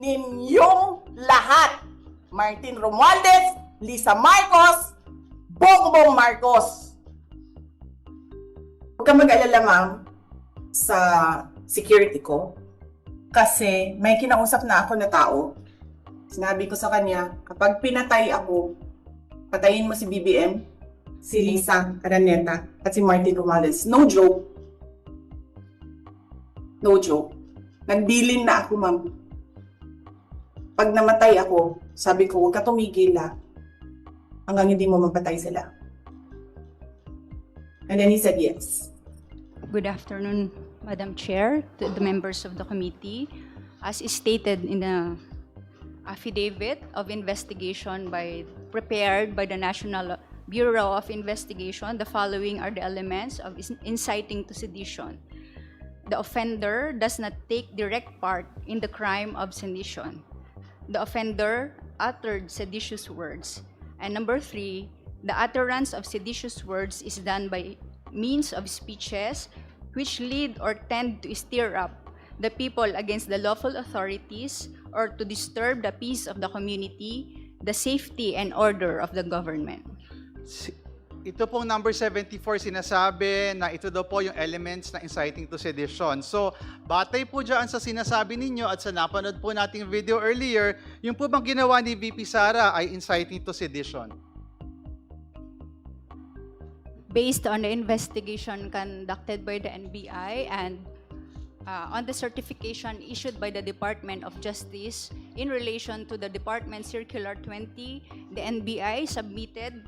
ninyong lahat. Martin Romualdez, Lisa Marcos, Bongbong Marcos. Huwag kang mag-alala, ma'am, sa security ko. Kasi may kinausap na ako na tao. Sinabi ko sa kanya, kapag pinatay ako, patayin mo si BBM, si Lisa Araneta, at si Martin Romualdez. No joke. No joke. Nagbilin na ako, ma'am. Pag namatay ako, sabi ko, huwag ka tumigil hanggang hindi mo mapatay sila. And then he said yes. Good afternoon, Madam Chair, to the members of the committee. As is stated in the affidavit of investigation prepared by the National Bureau of Investigation, the following are the elements of inciting to sedition. The offender does not take direct part in the crime of sedition. The offender uttered seditious words. And number 3, the utterance of seditious words is done by means of speeches which lead or tend to stir up the people against the lawful authorities or to disturb the peace of the community, the safety and order of the government. Ito pong number 74 sinasabi na ito daw po yung elements na inciting to sedition. So, batay po dyan sa sinasabi ninyo at sa napanood po nating video earlier, yung po bang ginawa ni VP Sara ay inciting to sedition? Based on the investigation conducted by the NBI and on the certification issued by the Department of Justice in relation to the Department Circular 20, the NBI submitted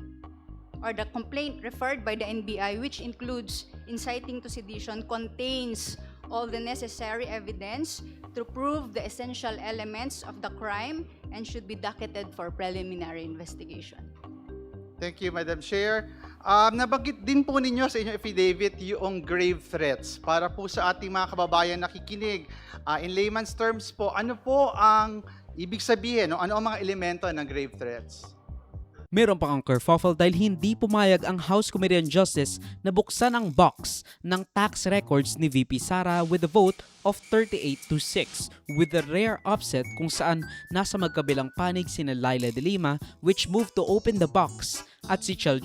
or the complaint referred by the NBI, which includes inciting to sedition, contains all the necessary evidence to prove the essential elements of the crime and should be docketed for preliminary investigation. Thank you, Madam Chair. Nabanggit din po ninyo sa inyong affidavit yung grave threats. Para po sa ating mga kababayan nakikinig, in layman's terms po, ano po ang ibig sabihin, ano ang mga elemento ng grave threats? Meron pa kang kerfuffle dahil hindi pumayag ang House Committee on Justice na buksan ang box ng tax records ni VP Sara with a vote of 38-6 with a rare upset kung saan nasa magkabilang panig sina Laila de Lima which moved to open the box at si Chel